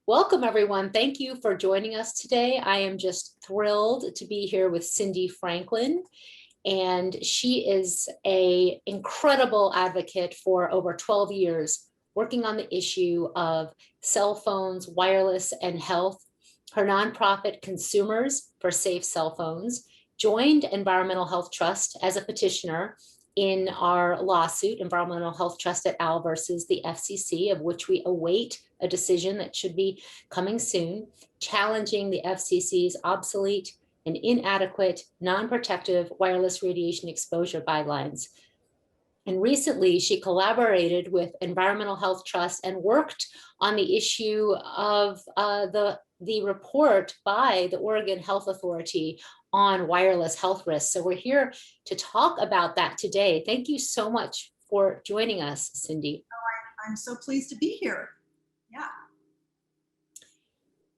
Welcome, everyone. Thank you for joining us today. I am just thrilled to be here with Cindy Franklin, and she is an incredible advocate for over 12 years, working on the issue of cell phones, wireless, and health. Her nonprofit, Consumers for Safe Cell Phones, joined Environmental Health Trust as a petitioner in our lawsuit, Environmental Health Trust et al. Versus the FCC, of which we await a decision that should be coming soon, challenging the FCC's obsolete and inadequate non-protective wireless radiation exposure guidelines. And recently, she collaborated with Environmental Health Trust and worked on the issue of the report by the Oregon Health Authority on wireless health risks. So we're here to talk about that today. Thank you so much for joining us, Cindy. Oh, I'm so pleased to be here. Yeah.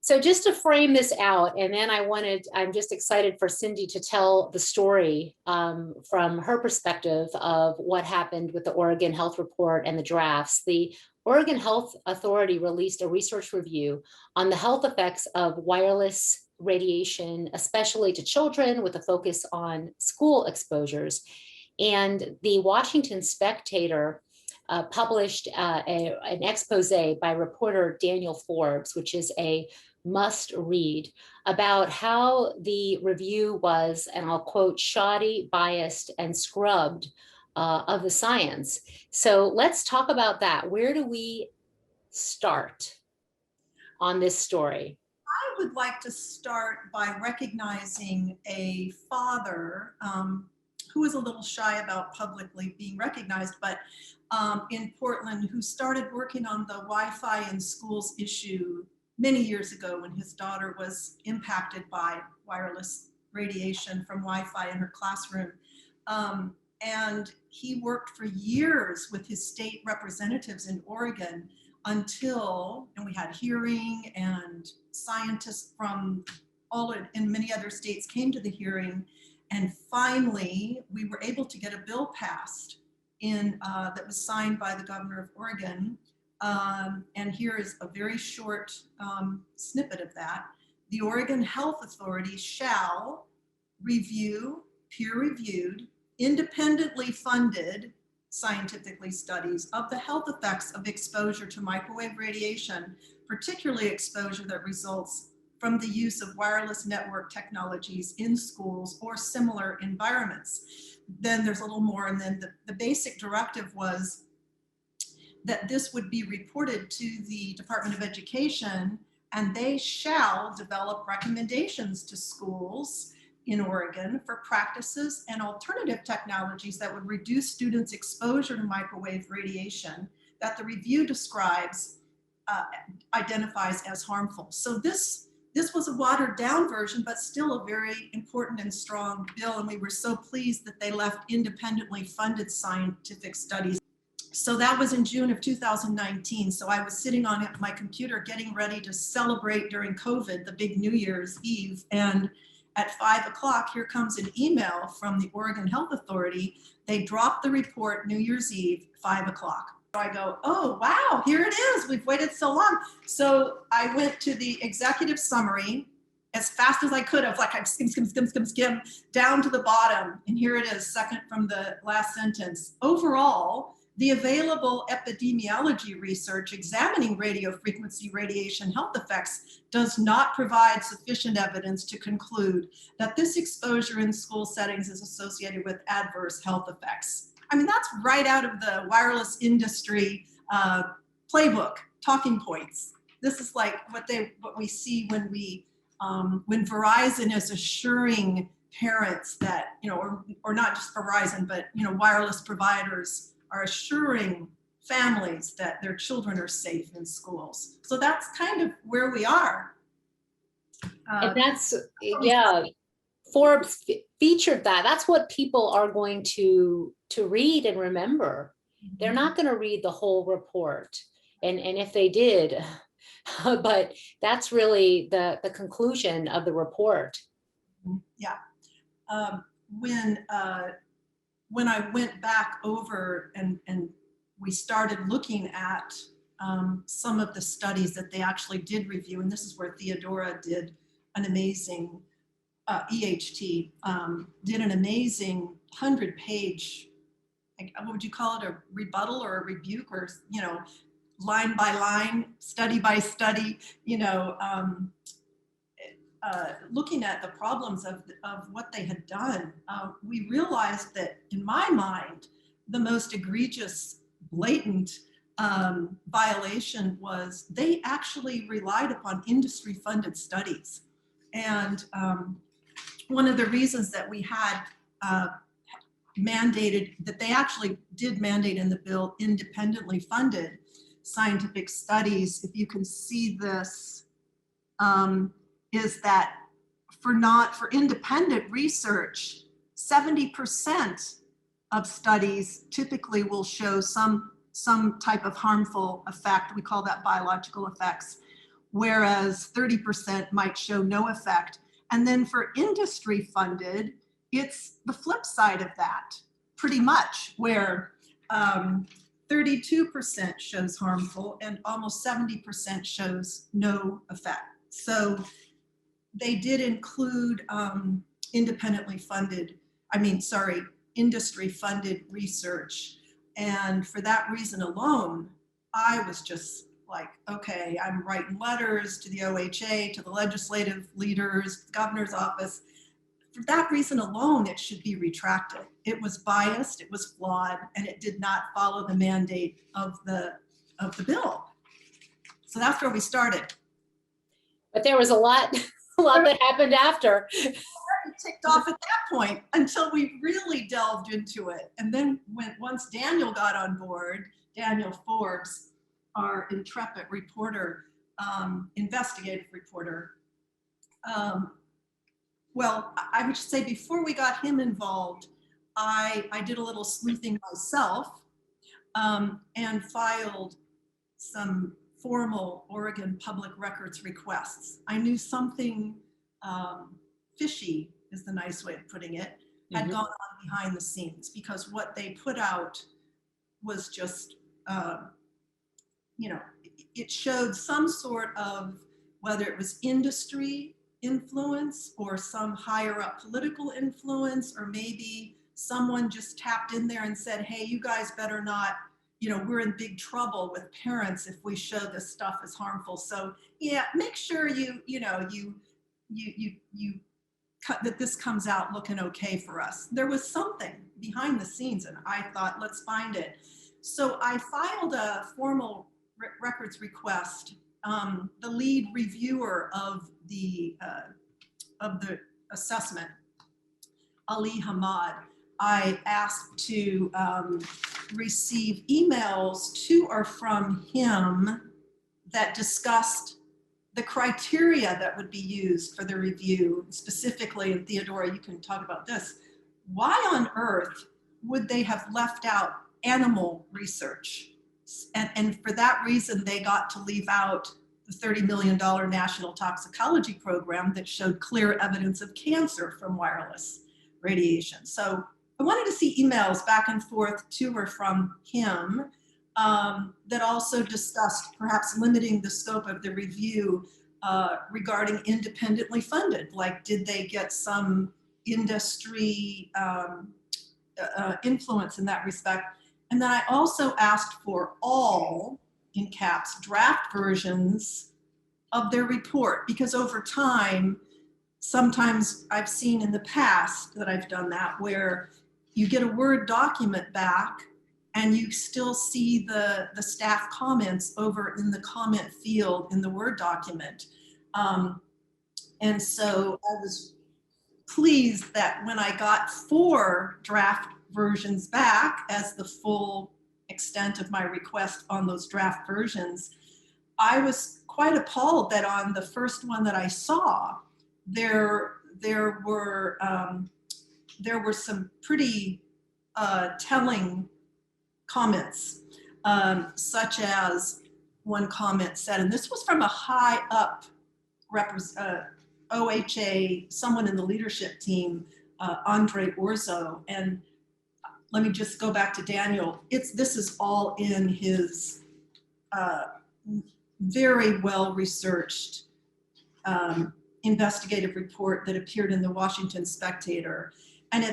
So just to frame this out, and then I'm just excited for Cindy to tell the story from her perspective of what happened with the Oregon Health Report and the drafts. The Oregon Health Authority released a research review on the health effects of wireless radiation, especially to children, with a focus on school exposures. And the Washington Spectator published an expose by reporter Daniel Forbes, which is a must read, about how the review was, and I'll quote, shoddy, biased, and scrubbed of the science. So let's talk about that. Where do we start on this story? I would like to start by recognizing a father who is a little shy about publicly being recognized, but in Portland, who started working on the Wi-Fi in schools issue many years ago when his daughter was impacted by wireless radiation from Wi-Fi in her classroom. And he worked for years with his state representatives in Oregon until, and we had hearing, and scientists from all in many other states came to the hearing, and finally we were able to get a bill passed that was signed by the governor of Oregon. And here is a very short snippet of that. The Oregon Health Authority shall review peer-reviewed, independently funded scientifically studies of the health effects of exposure to microwave radiation, particularly exposure that results from the use of wireless network technologies in schools or similar environments. Then there's a little more, and then the basic directive was that this would be reported to the Department of Education, and they shall develop recommendations to schools in Oregon for practices and alternative technologies that would reduce students' exposure to microwave radiation that the review describes, identifies as harmful. So this was a watered down version, but still a very important and strong bill, and we were so pleased that they left independently funded scientific studies. So that was in June of 2019. So I was sitting on my computer getting ready to celebrate during COVID, the big New Year's Eve. And at 5 o'clock, here comes an email from the Oregon Health Authority. They dropped the report New Year's Eve, 5 o'clock. So I go, oh, wow, here it is. We've waited so long. So I went to the executive summary as fast as I could have, like I skim down to the bottom. And here it is, second from the last sentence. Overall, the available epidemiology research examining radiofrequency radiation health effects does not provide sufficient evidence to conclude that this exposure in school settings is associated with adverse health effects. I mean, that's right out of the wireless industry playbook, talking points. This is like what we see when when Verizon is assuring parents that, or not just Verizon, but wireless providers are assuring families that their children are safe in schools. So that's kind of where we are. And that's, yeah, Forbes featured that. That's what people are going to read and remember. Mm-hmm. They're not going to read the whole report. And if they did, but that's really the conclusion of the report. Yeah. When I went back over and we started looking at some of the studies that they actually did review, and this is where Theodora did an amazing, EHT, did an amazing 100-page, what would you call it, a rebuttal or a rebuke, or, line by line, study by study, looking at the problems of what they had done. We realized that, in my mind, the most egregious, blatant violation was they actually relied upon industry-funded studies. And one of the reasons that we had mandated, that they actually did mandate in the bill, independently funded scientific studies, if you can see this, is that for independent research, 70% of studies typically will show some type of harmful effect. We call that biological effects, whereas 30% might show no effect. And then for industry funded, it's the flip side of that, pretty much, where 32% shows harmful and almost 70% shows no effect. So they did include industry funded research. And for that reason alone, I was just like, okay, I'm writing letters to the OHA, to the legislative leaders, the governor's office. For that reason alone, it should be retracted. It was biased, it was flawed, and it did not follow the mandate of the bill. So that's where we started. But there was a lot that happened after. Ticked off at that point until we really delved into it. And then once Daniel got on board, Daniel Forbes, our intrepid reporter, investigative reporter, well, I would say before we got him involved, I did a little sleuthing myself and filed some formal Oregon public records requests. I knew something fishy, is the nice way of putting it, had gone on behind the scenes, because what they put out was just, it showed some sort of, whether it was industry influence or some higher up political influence, or maybe someone just tapped in there and said, hey, you guys better not, we're in big trouble with parents if we show this stuff as harmful. So yeah, make sure that this comes out looking okay for us. There was something behind the scenes, and I thought, let's find it. So I filed a formal records request. The lead reviewer of the assessment, Ali Hamad, I asked to receive emails to or from him that discussed the criteria that would be used for the review. Specifically, and Theodora, you can talk about this, why on earth would they have left out animal research? And for that reason, they got to leave out the $30 million national toxicology program that showed clear evidence of cancer from wireless radiation. So I wanted to see emails back and forth to or from him that also discussed perhaps limiting the scope of the review regarding independently funded. Like, did they get some industry influence in that respect? And then I also asked for all, in caps, draft versions of their report, because over time, sometimes I've seen in the past that I've done that, where you get a Word document back and you still see the staff comments over in the comment field in the Word document. And so I was pleased that when I got 4 draft versions back as the full extent of my request on those draft versions, I was quite appalled that on the first one that I saw, there were some pretty telling comments, such as one comment said, and this was from a high up OHA, someone in the leadership team, Andre Orzo, and let me just go back to Daniel. This is all in his very well researched investigative report that appeared in the Washington Spectator. And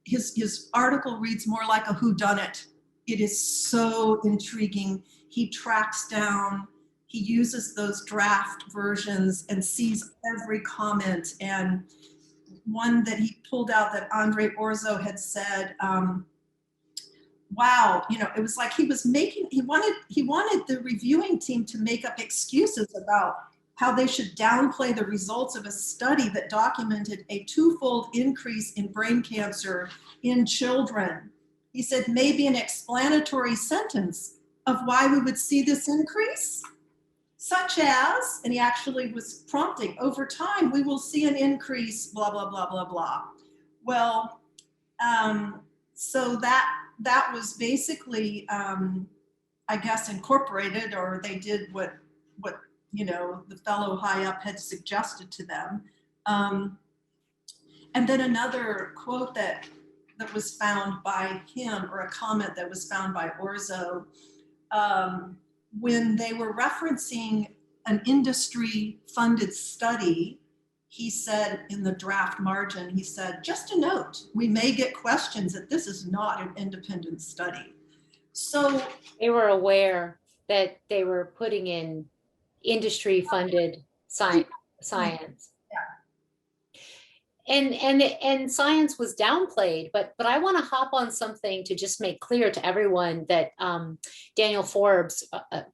his article reads more like a whodunit. It is so intriguing. He tracks down, he uses those draft versions and sees every comment. And one that he pulled out that Andre Orzo had said, wow, it was like he wanted the reviewing team to make up excuses about how they should downplay the results of a study that documented a twofold increase in brain cancer in children. He said maybe an explanatory sentence of why we would see this increase, such as, and he actually was prompting, over time we will see an increase, blah, blah, blah, blah, blah. Well, so that was basically, I guess, incorporated, or they did what the fellow high up had suggested to them. And then another quote that was found by him, or a comment that was found by Orzo, when they were referencing an industry-funded study, he said in the draft margin, he said, just a note, we may get questions that this is not an independent study. So they were aware that they were putting in industry-funded science. And science was downplayed, but I want to hop on something to just make clear to everyone that Daniel Forbes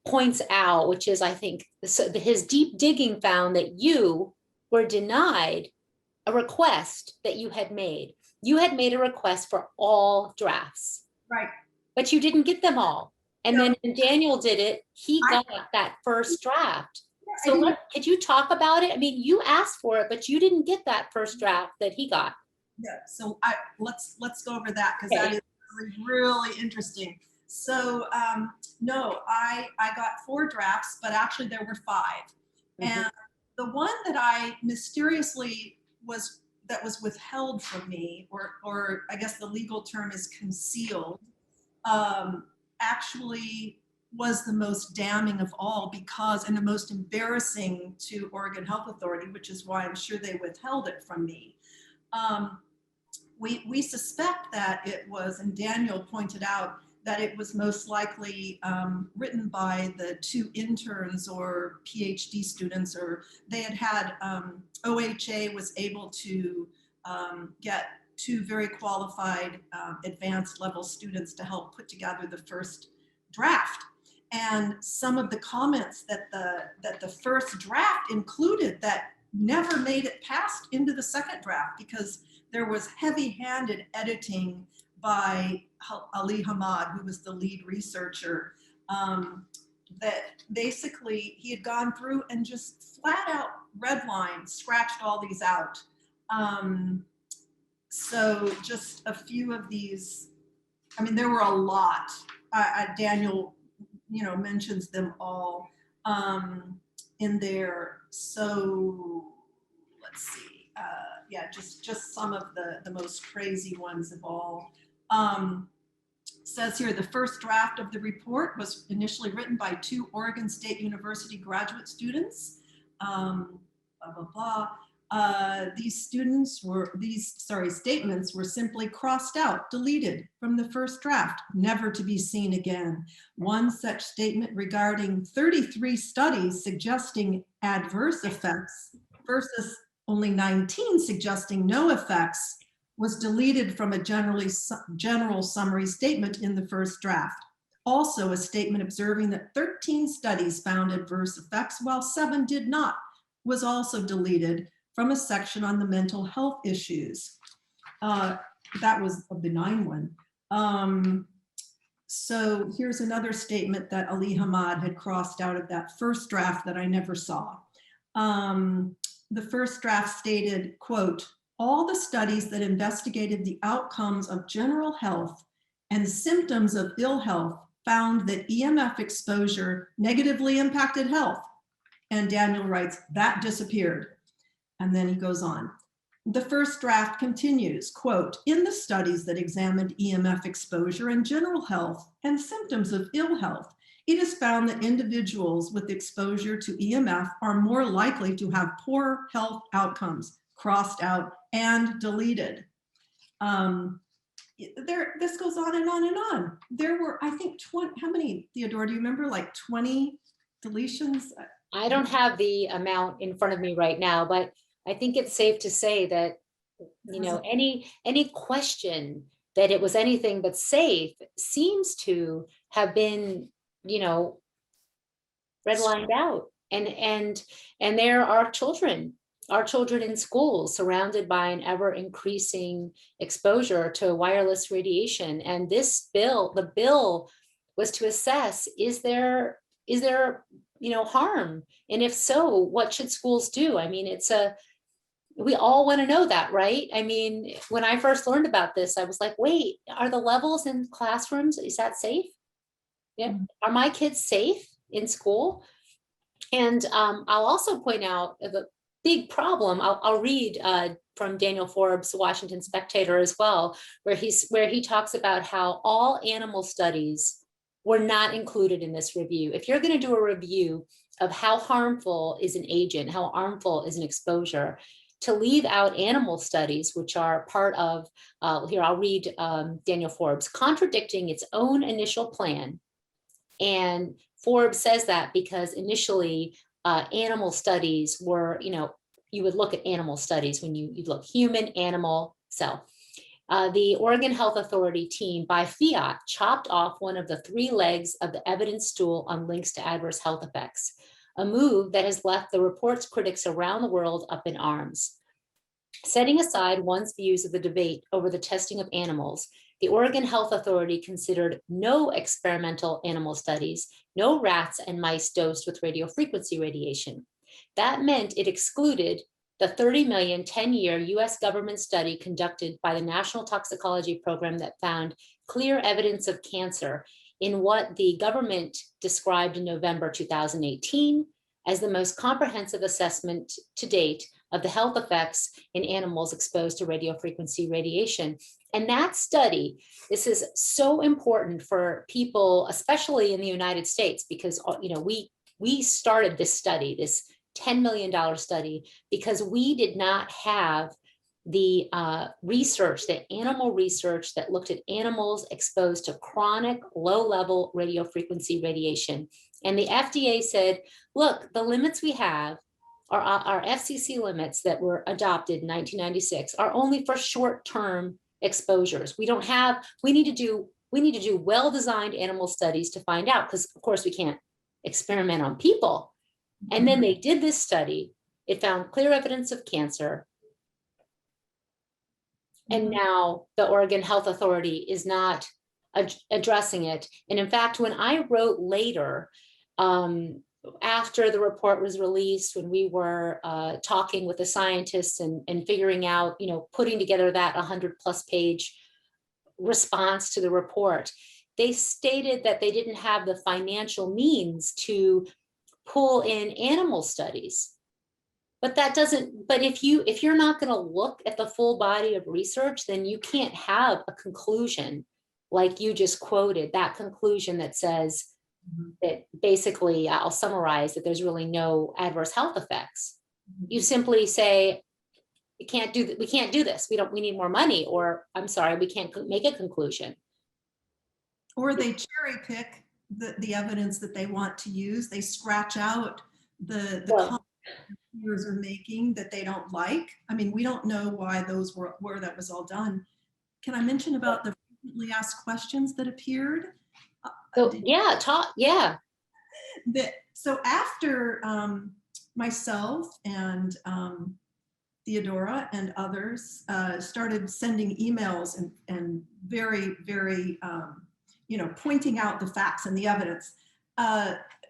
points out, which is, I think, his deep digging found that you were denied a request that you had made. You had made a request for all drafts, right, but you didn't get them all. And then when Daniel did it, he got that first draft. So could you talk about it? I mean, you asked for it, but you didn't get that first draft that he got. Yeah, so let's go over that, because that is really interesting. So no, I got 4 drafts, but actually there were 5. And the one that I mysteriously was withheld from me, or I guess the legal term is concealed, actually was the most damning of all, because, and the most embarrassing to Oregon Health Authority, which is why I'm sure they withheld it from me. We suspect that it was, and Daniel pointed out, that it was most likely written by the 2 interns or PhD students, or they had OHA was able to get 2 very qualified advanced level students to help put together the first draft. And some of the comments that the first draft included that never made it past into the second draft, because there was heavy-handed editing by Ali Hamad, who was the lead researcher, that basically he had gone through and just flat out redlined, scratched all these out. So just a few of these, I mean, there were a lot. Daniel, mentions them all in there. So let's see. Yeah, just some of the most crazy ones of all. Says here, the first draft of the report was initially written by 2 Oregon State University graduate students. Blah, blah, blah. These statements were simply crossed out, deleted from the first draft, never to be seen again. One such statement regarding 33 studies suggesting adverse effects versus only 19 suggesting no effects was deleted from a general summary statement in the first draft. Also, a statement observing that 13 studies found adverse effects while 7 did not was also deleted from a section on the mental health issues. That was a benign one. So here's another statement that Ali Hamad had crossed out of that first draft that I never saw. The first draft stated, quote, all the studies that investigated the outcomes of general health and symptoms of ill health found that EMF exposure negatively impacted health. And Daniel writes, that disappeared. And then he goes on. The first draft continues, quote, in the studies that examined EMF exposure and general health and symptoms of ill health, it is found that individuals with exposure to EMF are more likely to have poor health outcomes, crossed out and deleted. This goes on and on and on. There were, I think, 20, how many, Theodore, do you remember, like 20 deletions? I don't have the amount in front of me right now, but I think it's safe to say that, you know, any question that it was anything but safe seems to have been, you know, redlined out. And there are children, our children in schools surrounded by an ever increasing exposure to wireless radiation. And this bill, the bill was to assess, is there, you know, harm? And if so, what should schools do? I mean, we all want to know that, right? I mean, when I first learned about this, I was like, wait, are the levels in classrooms, is that safe? Yeah. Are my kids safe in school? And I'll also point out the big problem. I'll read from Daniel Forbes' Washington Spectator as well, where he talks about how all animal studies were not included in this review. If you're going to do a review of how harmful is an agent, how harmful is an exposure, to leave out animal studies, which are part of, here I'll read Daniel Forbes, contradicting its own initial plan. And Forbes says that because initially animal studies were, you know, you would look at animal studies when you'd look human, animal, cell. The Oregon Health Authority team by fiat chopped off one of the 3 legs of the evidence stool on links to adverse health effects, a move that has left the report's critics around the world up in arms. Setting aside one's views of the debate over the testing of animals, the Oregon Health Authority considered no experimental animal studies, no rats and mice dosed with radiofrequency radiation. That meant it excluded the 30 million 10-year US government study conducted by the National Toxicology Program that found clear evidence of cancer in what the government described in November 2018 as the most comprehensive assessment to date of the health effects in animals exposed to radiofrequency radiation. And that study, this is so important for people, especially in the United States, because, you know, we started this study, this $10 million study, because we did not have the research, the animal research that looked at animals exposed to chronic low-level radiofrequency radiation. And the FDA said, look, the limits we have are our FCC limits that were adopted in 1996 are only for short-term exposures. We need to do well-designed animal studies to find out, because of course we can't experiment on people. And then they did this study. It found clear evidence of cancer. And now the Oregon Health Authority is not addressing it. And in fact, when I wrote later, after the report was released, when we were talking with the scientists and figuring out, you know, putting together that 100+ page response to the report, they stated that they didn't have the financial means to pull in animal studies. But that doesn't, but if you're not going to look at the full body of research, then you can't have a conclusion like you just quoted, that conclusion that says that basically, I'll summarize, that there's really no adverse health effects. You simply say, we can't do this. We need more money, or I'm sorry, we can't make a conclusion. Or they cherry pick the evidence that they want to use. They scratch out the comments viewers are making that they don't like. I mean, we don't know why those were that was all done. Can I mention about the frequently asked questions that appeared? So yeah. So after myself and Theodora and others started sending emails and very, very, you know, pointing out the facts and the evidence.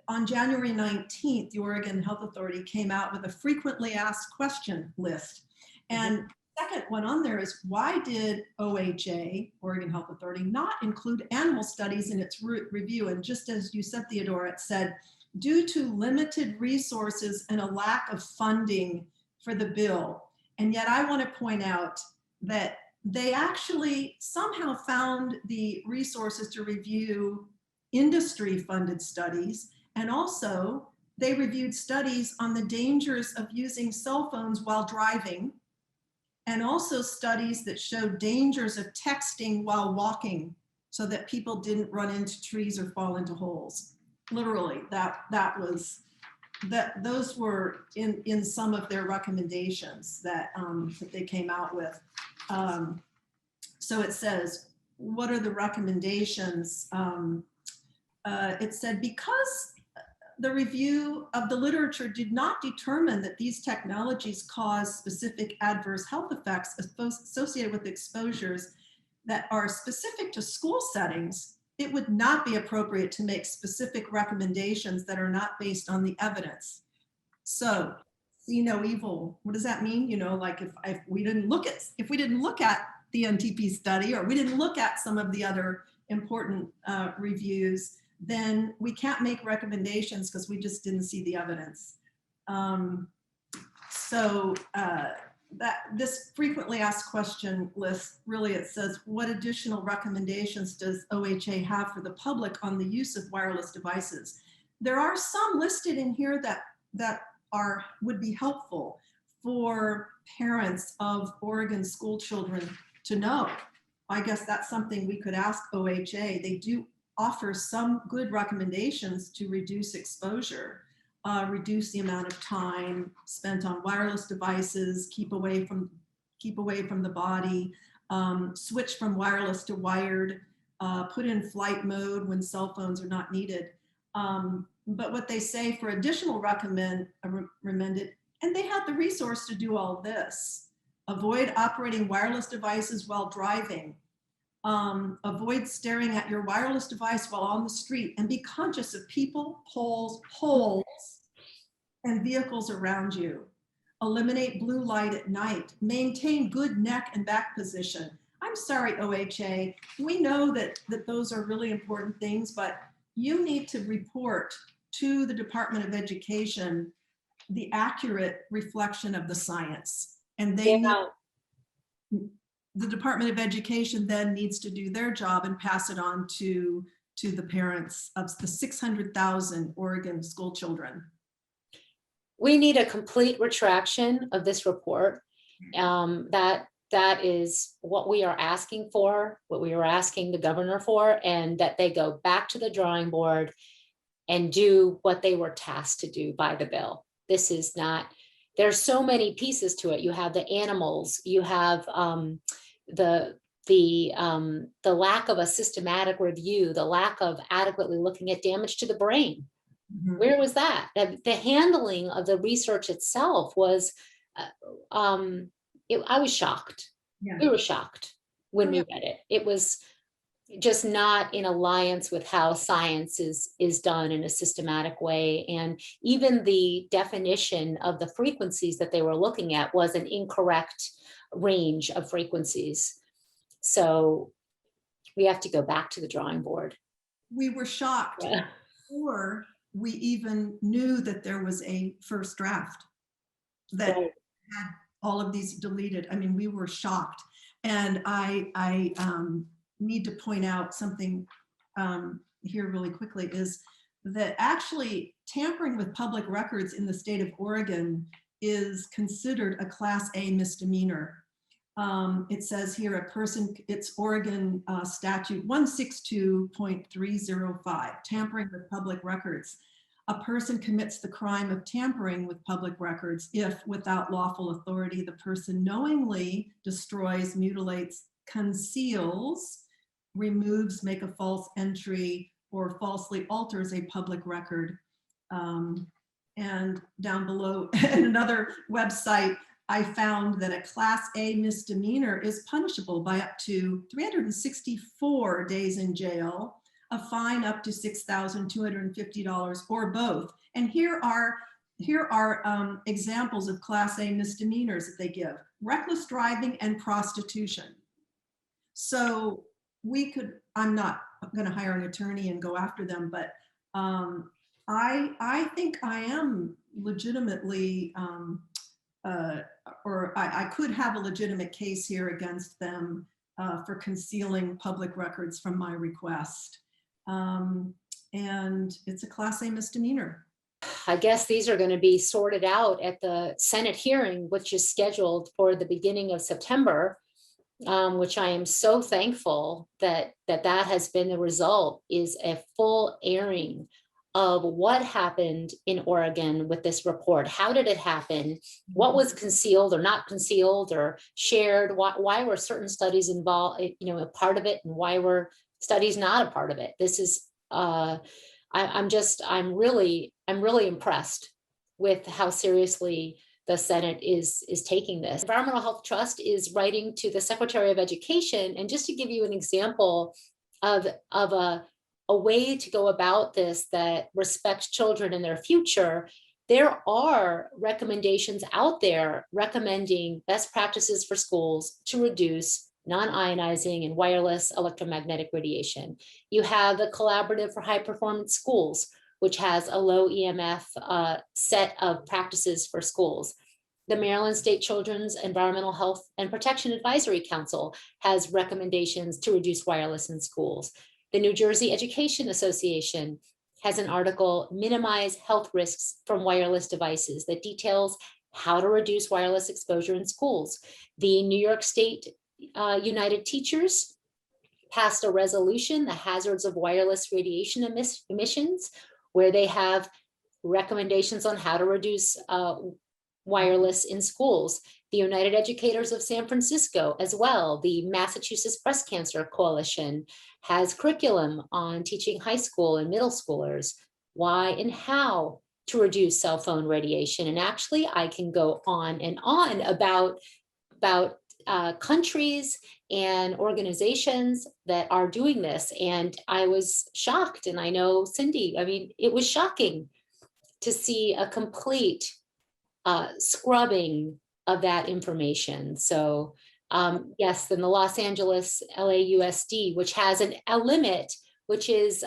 On January 19th, the Oregon Health Authority came out with a frequently asked question list. And second one on there is, why did OHA, Oregon Health Authority, not include animal studies in its review? And just as you said, Theodora, it said, due to limited resources and a lack of funding for the bill. And yet I want to point out that they actually somehow found the resources to review industry-funded studies, and also they reviewed studies on the dangers of using cell phones while driving, and also studies that showed dangers of texting while walking so that people didn't run into trees or fall into holes. Literally, those were in some of their recommendations that they came out with. So it says, what are the recommendations? It said, because the review of the literature did not determine that these technologies cause specific adverse health effects associated with exposures that are specific to school settings, it would not be appropriate to make specific recommendations that are not based on the evidence. So, see no evil. What does that mean? You know, like if we didn't look at the NTP study, or we didn't look at some of the other important reviews, then we can't make recommendations because we just didn't see the evidence. That this frequently asked question list, really it says, what additional recommendations does OHA have for the public on the use of wireless devices? There are some listed in here that would be helpful for parents of Oregon school children to know. I guess that's something we could ask OHA. They do offer some good recommendations to reduce exposure, reduce the amount of time spent on wireless devices, keep away from the body, switch from wireless to wired, put in flight mode when cell phones are not needed. But what they say for additional recommended, and they had the resource to do all this: avoid operating wireless devices while driving. Avoid staring at your wireless device while on the street, and be conscious of people, holes, and vehicles around you. Eliminate blue light at night. Maintain good neck and back position. I'm sorry, OHA. We know that those are really important things, but you need to report to the Department of Education the accurate reflection of the science. And the Department of Education then needs to do their job and pass it on to the parents of the 600,000 Oregon school children. We need a complete retraction of this report. That is what we are asking for, what we are asking the governor for, and that they go back to the drawing board and do what they were tasked to do by the bill. This is not, there's so many pieces to it. You have the animals, you have the lack of a systematic review, the lack of adequately looking at damage to the brain. Mm-hmm. Where was that? The handling of the research itself was, I was shocked. Yeah. We were shocked when we read it. It was just not in alliance with how science is done in a systematic way. And even the definition of the frequencies that they were looking at was an incorrect range of frequencies. So we have to go back to the drawing board. We were shocked before we even knew that there was a first draft that had all of these deleted. I mean, we were shocked. And I need to point out something here really quickly, is that actually tampering with public records in the state of Oregon is considered a Class A misdemeanor. It says here it's Oregon statute 162.305, tampering with public records. A person commits the crime of tampering with public records if, without lawful authority, the person knowingly destroys, mutilates, conceals, removes, make a false entry, or falsely alters a public record. And down below, in another website, I found that a Class A misdemeanor is punishable by up to 364 days in jail, a fine up to $6,250, or both. And here are examples of Class A misdemeanors that they give: reckless driving and prostitution. So I'm not going to hire an attorney and go after them, but I think I am legitimately, or I could have a legitimate case here against them for concealing public records from my request. And it's a Class A misdemeanor. I guess these are going to be sorted out at the Senate hearing, which is scheduled for the beginning of September, which I am so thankful that has been the result, is a full airing of what happened in Oregon with this report. How did it happen? What was concealed or not concealed or shared? Why were certain studies involved, a part of it, and why were studies not a part of it? This is, I'm really impressed with how seriously the Senate is taking this. Environmental Health Trust is writing to the Secretary of Education, and just to give you an example of a way to go about this that respects children and their future, there are recommendations out there recommending best practices for schools to reduce non-ionizing and wireless electromagnetic radiation. You have the Collaborative for High Performance Schools, which has a low EMF set of practices for schools. The Maryland State Children's Environmental Health and Protection Advisory Council has recommendations to reduce wireless in schools. The New Jersey Education Association has an article, Minimize Health Risks from Wireless Devices, that details how to reduce wireless exposure in schools. The New York State United Teachers passed a resolution, the hazards of wireless radiation emissions, where they have recommendations on how to reduce wireless in schools. The United Educators of San Francisco as well, the Massachusetts Breast Cancer Coalition, has curriculum on teaching high school and middle schoolers why and how to reduce cell phone radiation. And actually, I can go on and on about countries and organizations that are doing this. And I was shocked, and I know Cindy, it was shocking to see a complete scrubbing of that information. So yes, then the Los Angeles LAUSD, which has a limit, which is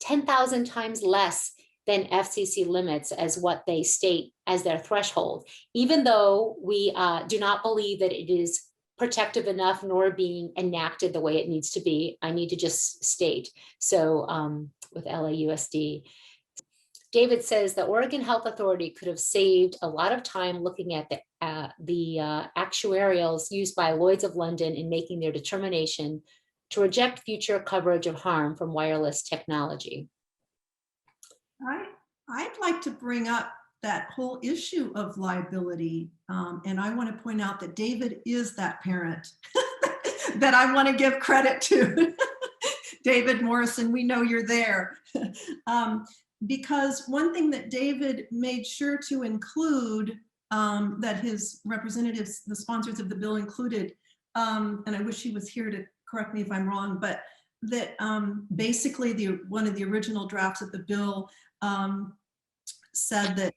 10,000 times less than FCC limits as what they state as their threshold, even though we do not believe that it is protective enough nor being enacted the way it needs to be. I need to just state. So with LAUSD, David says the Oregon Health Authority could have saved a lot of time looking at the actuarials used by Lloyd's of London in making their determination to reject future coverage of harm from wireless technology. I'd like to bring up that whole issue of liability. And I want to point out that David is that parent that I want to give credit to. David Morrison, we know you're there. Because one thing that David made sure to include, that his representatives, the sponsors of the bill included, and I wish he was here to correct me if I'm wrong, but that basically one of the original drafts of the bill said that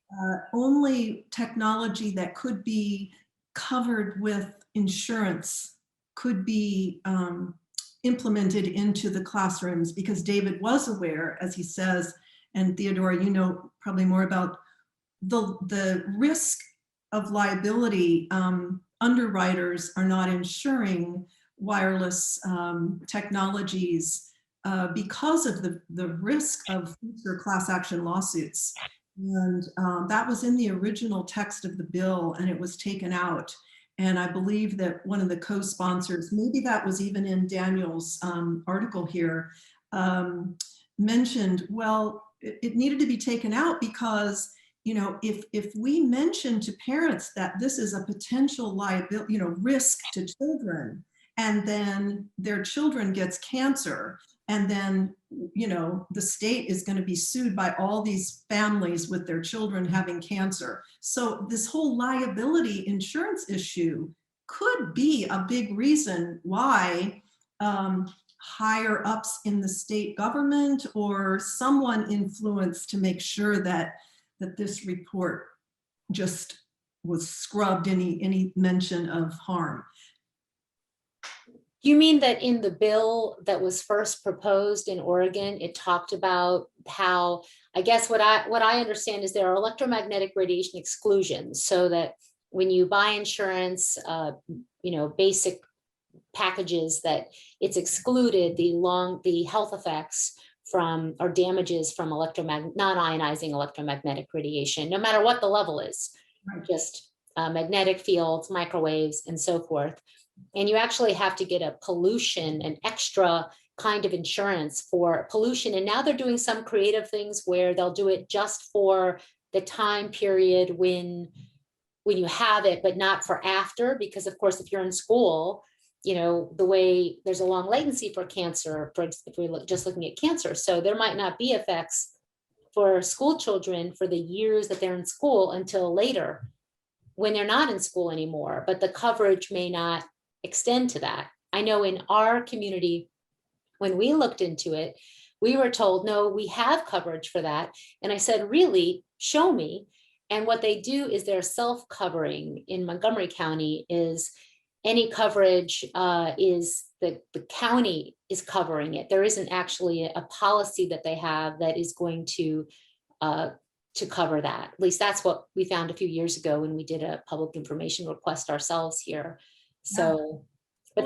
only technology that could be covered with insurance could be implemented into the classrooms, because David was aware, as he says, and Theodora, you know probably more about the risk of liability. Underwriters are not insuring wireless technologies because of the risk of future class action lawsuits. And that was in the original text of the bill, and it was taken out. And I believe that one of the co-sponsors, maybe that was even in Daniel's article here, mentioned, well, it needed to be taken out because, you know, if we mention to parents that this is a potential liability, you know, risk to children, and then their children gets cancer, and then, you know, the state is going to be sued by all these families with their children having cancer. So this whole liability insurance issue could be a big reason why higher ups in the state government or someone influenced to make sure that this report just was scrubbed any mention of harm. You mean that in the bill that was first proposed in Oregon, it talked about how, I guess what I understand is there are electromagnetic radiation exclusions, so that when you buy insurance, you know, basic packages, that it's excluded the health effects from, or damages from non-ionizing electromagnetic radiation, no matter what the level is, Right. just magnetic fields, microwaves, and so forth. And you actually have to get a pollution, an extra kind of insurance for pollution. And now they're doing some creative things where they'll do it just for the time period when you have it, but not for after, because of course, if you're in school, you know, the way there's a long latency for cancer, if we're just looking at cancer. So there might not be effects for school children for the years that they're in school until later when they're not in school anymore, but the coverage may not extend to that. I know in our community, when we looked into it, we were told, no, we have coverage for that. And I said, really, show me. And what they do is they're self-covering in Montgomery County. Is any coverage is the county is covering it. There isn't actually a policy that they have that is going to cover that. At least that's what we found a few years ago when we did a public information request ourselves here. So, but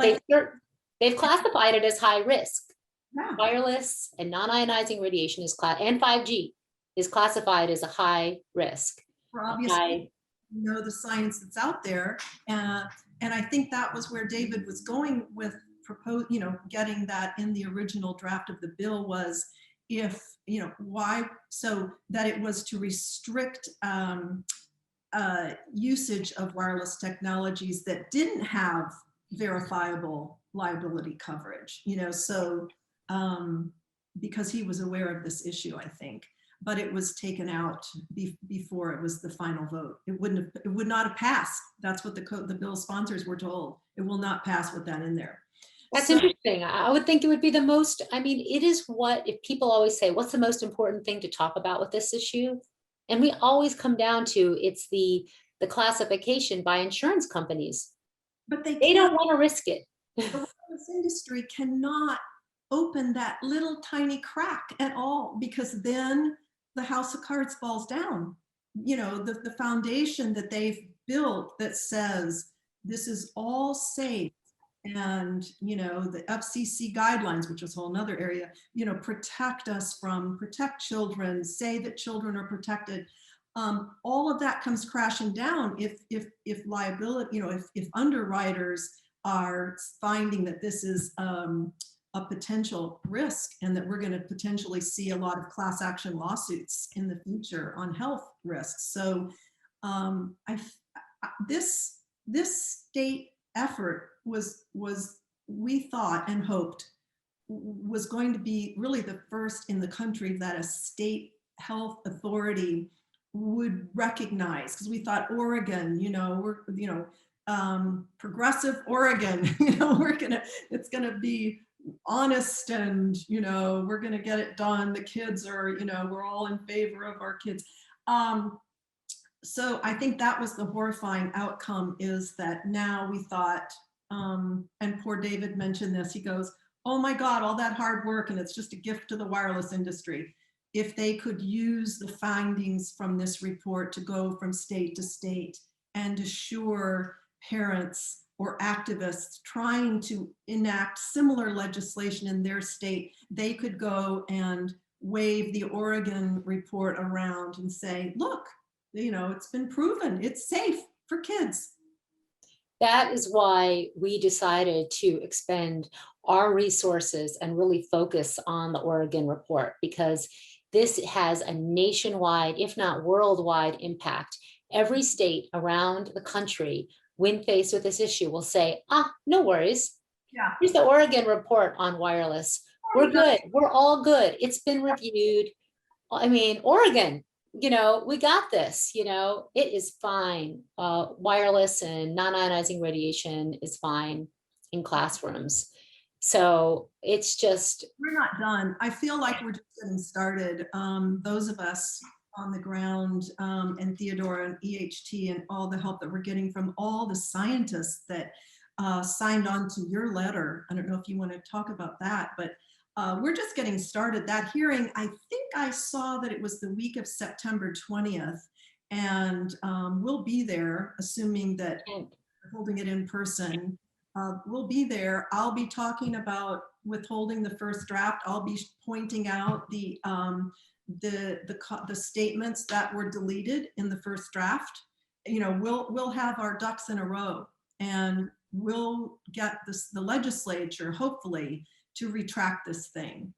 they've classified it as high risk. Yeah. Wireless and non-ionizing radiation is and 5G is classified as a high risk. Obviously, you know, the science that's out there, and I think that was where David was going with getting that in the original draft of the bill, was if, you know, why, so that it was to restrict usage of wireless technologies that didn't have verifiable liability coverage, you know, so because he was aware of this issue, I think, but it was taken out before it was the final vote. It would not have passed. That's what the bill sponsors were told. It will not pass with that in there. That's interesting. I would think it would be the most, I mean, it is what, if people always say, what's the most important thing to talk about with this issue? And we always come down to, it's the classification by insurance companies. But they don't want to risk it. The wireless industry cannot open that little tiny crack at all, because then the house of cards falls down. You know, the foundation that they've built that says this is all safe, and, you know, the FCC guidelines, which is a whole nother area, you know, protect children, say that children are protected. All of that comes crashing down if liability, you know, if underwriters are finding that this is a potential risk, and that we're going to potentially see a lot of class action lawsuits in the future on health risks. So this state effort was we thought and hoped was going to be really the first in the country that a state health authority would recognize, because we thought Oregon, you know, progressive Oregon, you know, it's gonna be honest, and, you know, we're gonna get it done. The kids are, you know, we're all in favor of our kids. So I think that was the horrifying outcome, is that now we thought, and poor David mentioned this, he goes, oh my God, all that hard work, and it's just a gift to the wireless industry. If they could use the findings from this report to go from state to state and assure parents or activists trying to enact similar legislation in their state, they could go and wave the Oregon report around and say, look, you know, it's been proven, it's safe for kids. That is why we decided to expend our resources and really focus on the Oregon report, because this has a nationwide, if not worldwide, impact. Every state around the country, when faced with this issue, will say, no worries. Yeah. Here's the Oregon report on wireless. We're good. We're all good. It's been reviewed. I mean, Oregon, you know, we got this, you know, it is fine. Wireless and non-ionizing radiation is fine in classrooms. So it's just, we're not done. I feel like we're just getting started. Those of us on the ground, and Theodora and EHT and all the help that we're getting from all the scientists that signed on to your letter. I don't know if you want to talk about that, but we're just getting started. That hearing, I think I saw that it was the week of September 20th, and we'll be there, assuming that we're holding it in person. We'll be there. I'll be talking about withholding the first draft. I'll be pointing out the statements that were deleted in the first draft. You know, we'll have our ducks in a row, and we'll get the legislature, hopefully, to retract this thing.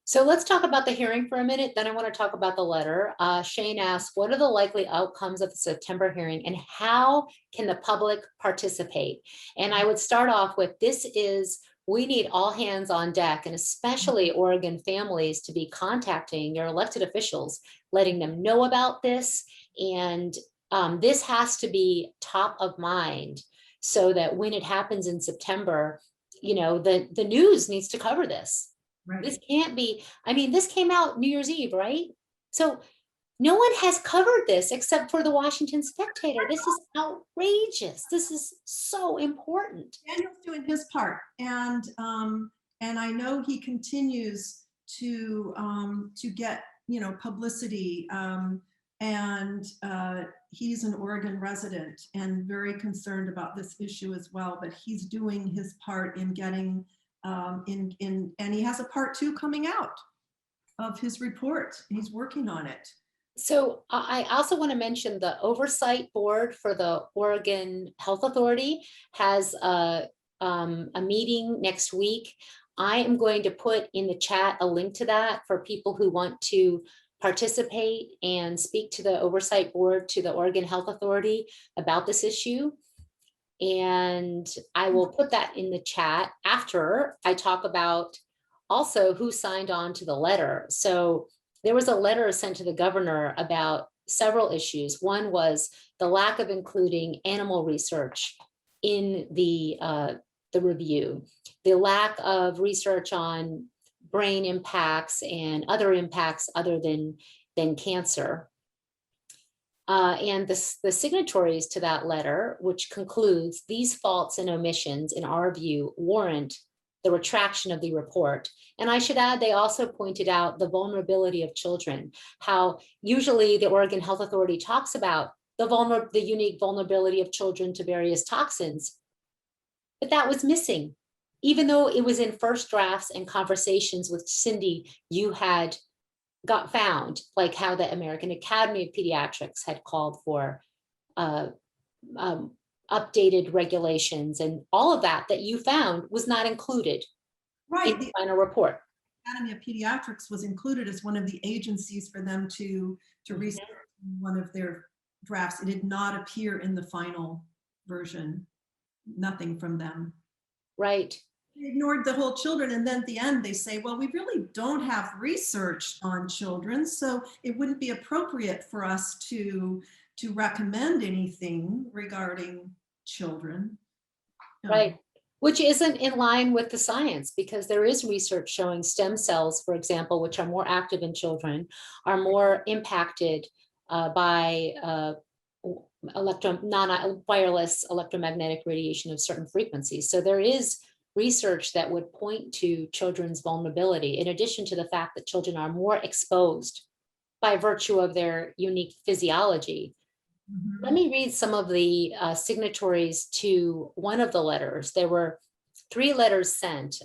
So let's talk about the hearing for a minute. Then I want to talk about the letter. Shane asks, what are the likely outcomes of the September hearing and how can the public participate? And I would start off with, we need all hands on deck, and especially Oregon families to be contacting your elected officials, letting them know about this. And this has to be top of mind so that when it happens in September, you know, the news needs to cover this. Right. This can't be, I mean, this came out New Year's Eve, right? So no one has covered this except for the Washington Spectator. This is outrageous. This is so important. Daniel's doing his part, and I know he continues to get, you know, publicity, and he's an Oregon resident and very concerned about this issue as well. But he's doing his part in getting and he has a part 2 coming out of his report. He's working on it. So I also want to mention the oversight board for the Oregon Health Authority has a meeting next week. I am going to put in the chat a link to that for people who want to participate and speak to the oversight board, to the Oregon Health Authority about this issue. And I will put that in the chat after I talk about also who signed on to the letter. So there was a letter sent to the governor about several issues. One was the lack of including animal research in the review, the lack of research on brain impacts and other impacts other than cancer. And the signatories to that letter, which concludes these faults and omissions, in our view, warrant the retraction of the report. And I should add, they also pointed out the vulnerability of children, how usually the Oregon Health Authority talks about the unique vulnerability of children to various toxins, but that was missing. Even though it was in first drafts and conversations with Cindy, you had got found, like how the American Academy of Pediatrics had called for updated regulations, and all of that you found was not included in the final report. Academy of Pediatrics was included as one of the agencies for them to research one of their drafts. It did not appear in the final version. Nothing from them. Right. They ignored the whole children, and then at the end they say, well, we really don't have research on children, so it wouldn't be appropriate for us to recommend anything regarding children. Right, which isn't in line with the science, because there is research showing stem cells, for example, which are more active in children, are more impacted by non-wireless electromagnetic radiation of certain frequencies. So there is research that would point to children's vulnerability, in addition to the fact that children are more exposed by virtue of their unique physiology. Mm-hmm. Let me read some of the signatories to one of the letters. There were 3 letters sent: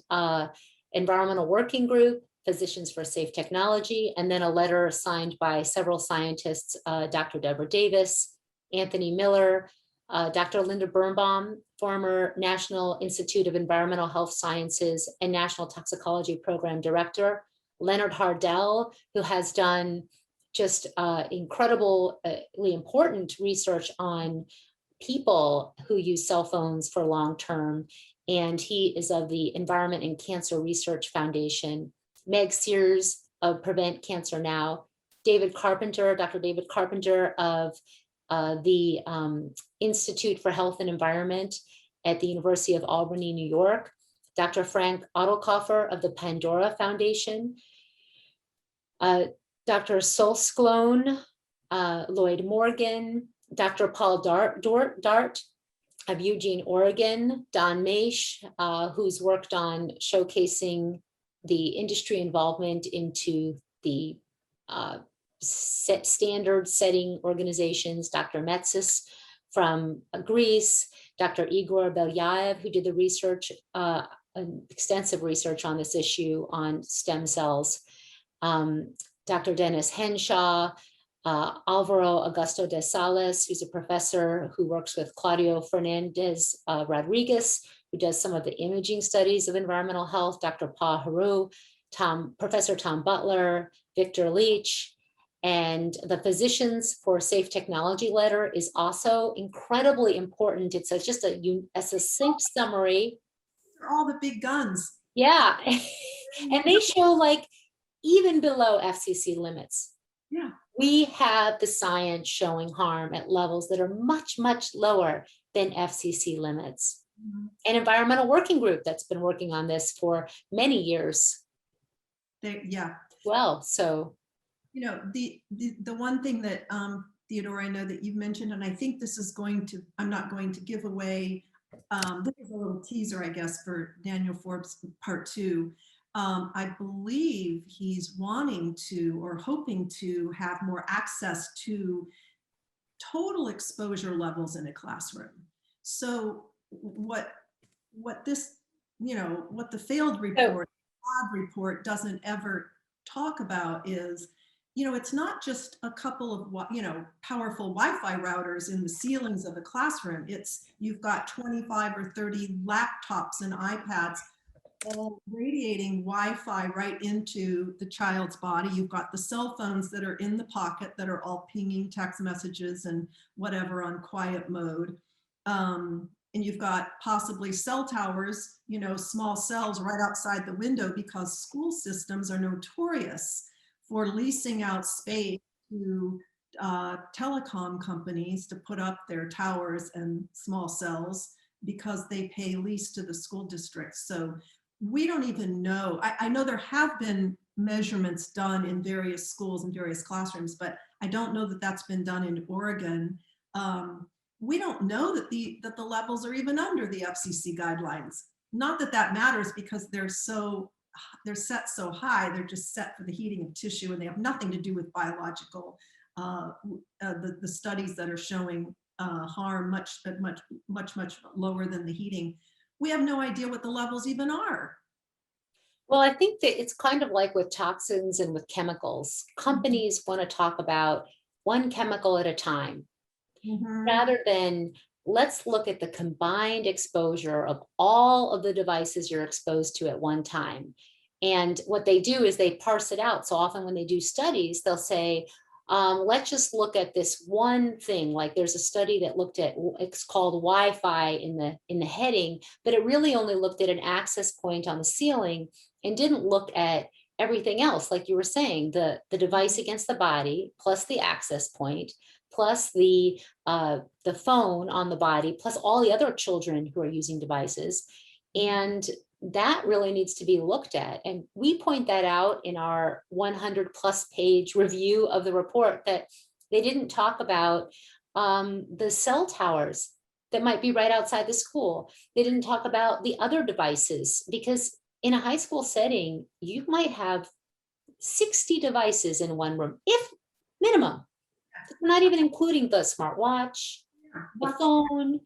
Environmental Working Group, Physicians for Safe Technology, and then a letter signed by several scientists, Dr. Deborah Davis, Anthony Miller, Dr. Linda Birnbaum, former National Institute of Environmental Health Sciences and National Toxicology Program Director, Leonard Hardell, who has done just incredibly important research on people who use cell phones for long term. And he is of the Environment and Cancer Research Foundation. Meg Sears of Prevent Cancer Now, David Carpenter, Dr. David Carpenter of the Institute for Health and Environment at the University of Albany, New York, Dr. Frank Ottelkoffer of the Pandora Foundation, Dr. Solsklone, Lloyd Morgan, Dr. Paul Dart of Eugene, Oregon, Don Maish, who's worked on showcasing the industry involvement into the standard setting organizations, Dr. Metsis from Greece, Dr. Igor Belyaev, who did the research extensive research on this issue on stem cells. Dr. Dennis Henshaw, Alvaro Augusto de Salas, who's a professor who works with Claudio Fernandez Rodriguez, who does some of the imaging studies of environmental health, Dr. Paul Haru, Professor Tom Butler, Victor Leach, and the Physicians for Safe Technology letter is also incredibly important. It's just a succinct summary. They're all the big guns. Yeah, and they show like even below FCC limits. Yeah. We have the science showing harm at levels that are much, much lower than FCC limits. Mm-hmm. An environmental working group that's been working on this for many years. Yeah. Well, so. You know, the one thing that, Theodore, I know that you've mentioned, and I think this is I'm not going to give away, this is a little teaser, I guess, for Daniel Forbes part 2. I believe he's wanting to or hoping to have more access to total exposure levels in a classroom. So what this, you know, what the failed report, odd report doesn't ever talk about is, you know, it's not just a couple of, you know, powerful Wi-Fi routers in the ceilings of a classroom. It's, you've got 25 or 30 laptops and iPads all radiating Wi-Fi right into the child's body. You've got the cell phones that are in the pocket that are all pinging text messages and whatever on quiet mode. And you've got possibly cell towers, you know, small cells right outside the window, because school systems are notorious for leasing out space to telecom companies to put up their towers and small cells because they pay lease to the school districts. So we don't even know. I know there have been measurements done in various schools and various classrooms, but I don't know that that's been done in Oregon. We don't know that the levels are even under the FCC guidelines. Not that that matters, because they're set so high. They're just set for the heating of tissue, and they have nothing to do with biological, the studies that are showing harm much lower than the heating. We have no idea what the levels even are. Well, I think that it's kind of like with toxins and with chemicals. Companies want to talk about one chemical at a time, rather than let's look at the combined exposure of all of the devices you're exposed to at one time. And what they do is they parse it out. So often when they do studies, they'll say, let's just look at this one thing. Like there's a study that looked at, it's called Wi-Fi in the heading, but it really only looked at an access point on the ceiling and didn't look at everything else. Like you were saying, the device against the body, plus the access point, plus the phone on the body, plus all the other children who are using devices. And that really needs to be looked at. And we point that out in our 100+ page review of the report, that they didn't talk about the cell towers that might be right outside the school. They didn't talk about the other devices, because in a high school setting, you might have 60 devices in one room, if minimum. Not even including the smartwatch, the phone,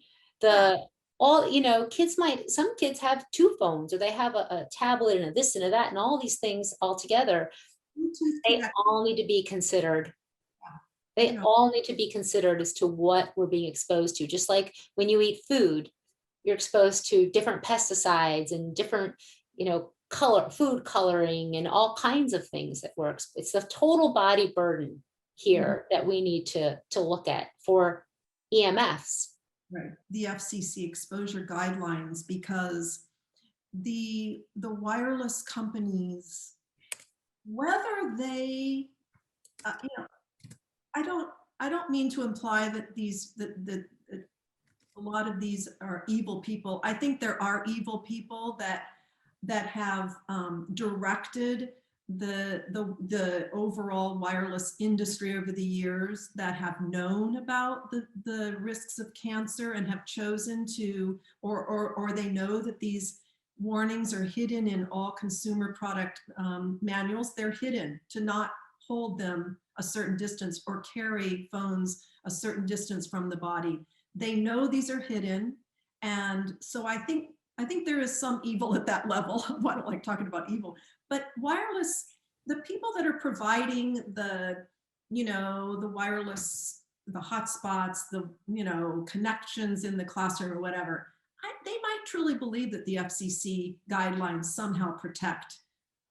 all, you know, some kids have 2 phones, or they have a tablet and a this and a that, and all these things all together. They all need to be considered. They all need to be considered as to what we're being exposed to. Just like when you eat food, you're exposed to different pesticides and different, you know, food coloring and all kinds of things that works. It's the total body burden here that we need to look at for EMFs. Right, the FCC exposure guidelines, because the wireless companies, whether they, you know, I don't mean to imply that that a lot of these are evil people. I think there are evil people that have directed the overall wireless industry over the years, that have known about the risks of cancer and have chosen to, or they know that these warnings are hidden in all consumer product manuals. They're hidden to not hold them a certain distance or carry phones a certain distance from the body. They know these are hidden. And so I think I think there is some evil at that level. I don't like talking about evil, but wireless, the people that are providing the, the wireless, the hotspots, the, connections in the classroom or whatever, they might truly believe that the FCC guidelines somehow protect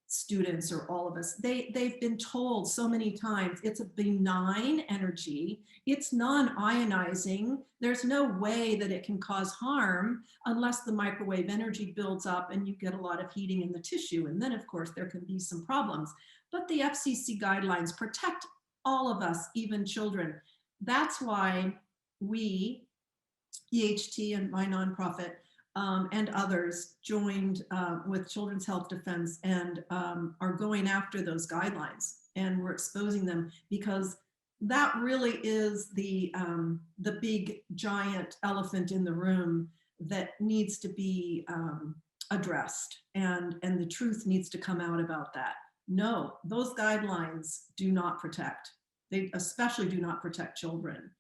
students or all of us. They've been told so many times it's a benign energy, it's non-ionizing, there's no way that it can cause harm unless the microwave energy builds up and you get a lot of heating in the tissue, and then of course there can be some problems. But the FCC guidelines protect all of us, even children. That's why we, EHT and my nonprofit, and others joined with Children's Health Defense and are going after those guidelines, and we're exposing them, because that really is the big giant elephant in the room that needs to be addressed, and the truth needs to come out about that. No, those guidelines do not protect. They especially do not protect children.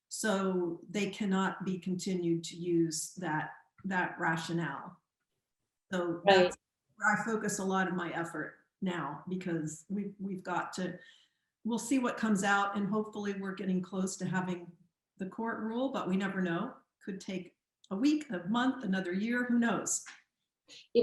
So they cannot be continued to use that rationale. So that's where I focus a lot of my effort now, because we've got to, we'll see what comes out, and hopefully we're getting close to having the court rule, but we never know. Could take a week, a month, another year, who knows?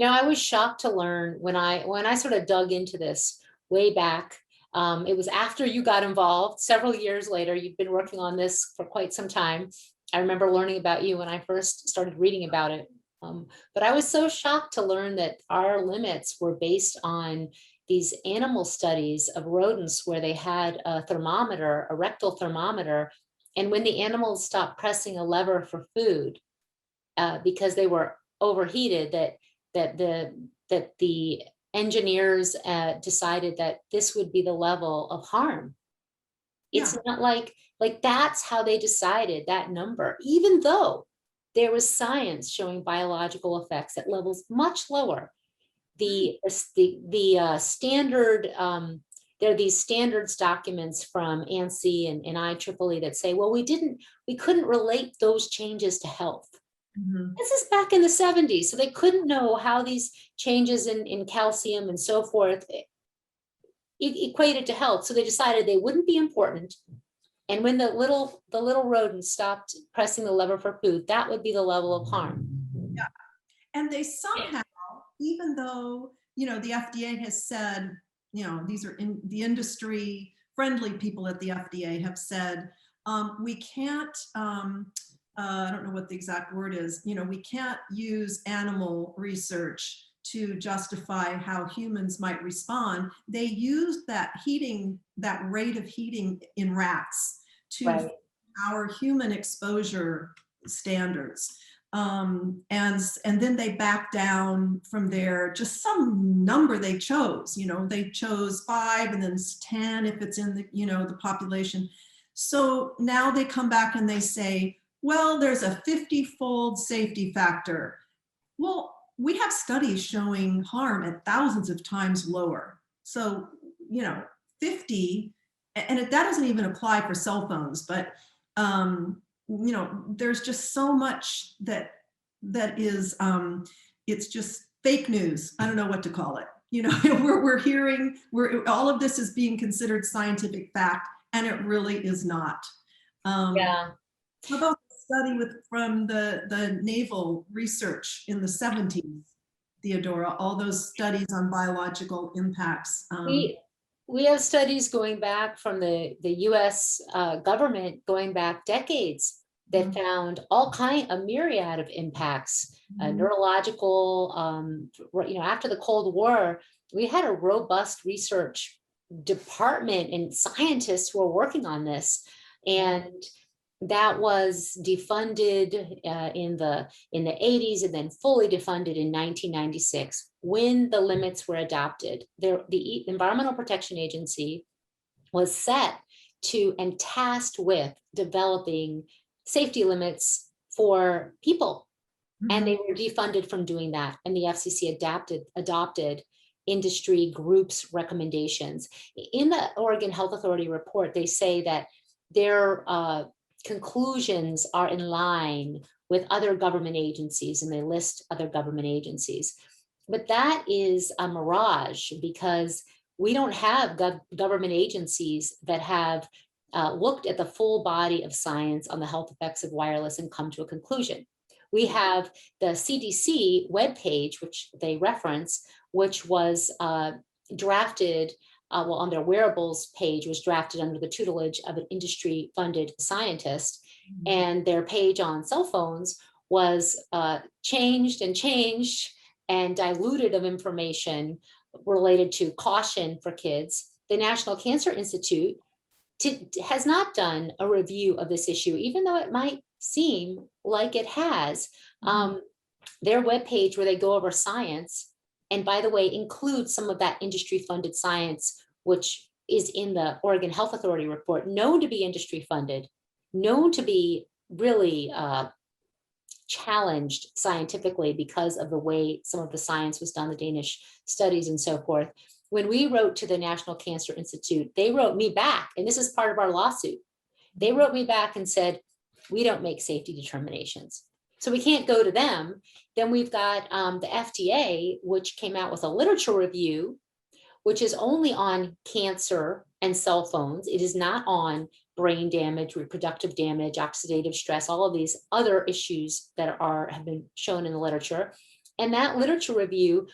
I was shocked to learn when I sort of dug into this way back. It was after you got involved, several years later. You've been working on this for quite some time. I remember learning about you when I first started reading about it. But I was so shocked to learn that our limits were based on these animal studies of rodents where they had a thermometer, a rectal thermometer, and when the animals stopped pressing a lever for food because they were overheated, that the engineers decided that this would be the level of harm. It's not like that's how they decided that number, even though there was science showing biological effects at levels much lower. The standard, there are these standards documents from ANSI and IEEE that say, well, we couldn't relate those changes to health. Mm-hmm. This is back in the 70s, so they couldn't know how these changes in calcium and so forth equated to health. So they decided they wouldn't be important. And when the little rodents stopped pressing the lever for food, that would be the level of harm. Yeah, and they somehow, even though the FDA has said, these are in the industry friendly people at the FDA have said, we can't. I don't know what the exact word is. We can't use animal research to justify how humans might respond. They used that rate of heating in rats to our human exposure standards. And then they backed down from there, just some number they chose. They chose 5 and then 10 if it's in the, the population. So now they come back and they say, well, there's a 50-fold safety factor. Well, we have studies showing harm at thousands of times lower. So, 50, and that doesn't even apply for cell phones, but, there's just so much that is, it's just fake news. I don't know what to call it. We're hearing, all of this is being considered scientific fact, and it really is not. Yeah. How about study from the naval research in the 70s, Theodora, all those studies on biological impacts? We have studies going back from the US government going back decades that found a myriad of impacts, neurological, after the Cold War, we had a robust research department and scientists who were working on this. And that was defunded in the 80s and then fully defunded in 1996 when the limits were adopted. The Environmental Protection Agency was set to and tasked with developing safety limits for people, and they were defunded from doing that. And the FCC adopted industry groups' recommendations. In the Oregon Health Authority report, they say that their conclusions are in line with other government agencies, and they list other government agencies. But that is a mirage, because we don't have government agencies that have looked at the full body of science on the health effects of wireless and come to a conclusion. We have the CDC webpage, which they reference, which was drafted, well, on their wearables page, was drafted under the tutelage of an industry-funded scientist. And their page on cell phones was changed and diluted of information related to caution for kids. The National Cancer Institute has not done a review of this issue, even though it might seem like it has. Their webpage, where they go over science, and by the way, includes some of that industry-funded science, which is in the Oregon Health Authority report, known to be industry-funded, known to be really challenged scientifically because of the way some of the science was done, the Danish studies and so forth. When we wrote to the National Cancer Institute, they wrote me back, and this is part of our lawsuit. They wrote me back and said, we don't make safety determinations. So we can't go to them. Then we've got the FDA, which came out with a literature review, which is only on cancer and cell phones. It is not on brain damage, reproductive damage, oxidative stress, all of these other issues that have been shown in the literature. And that literature review,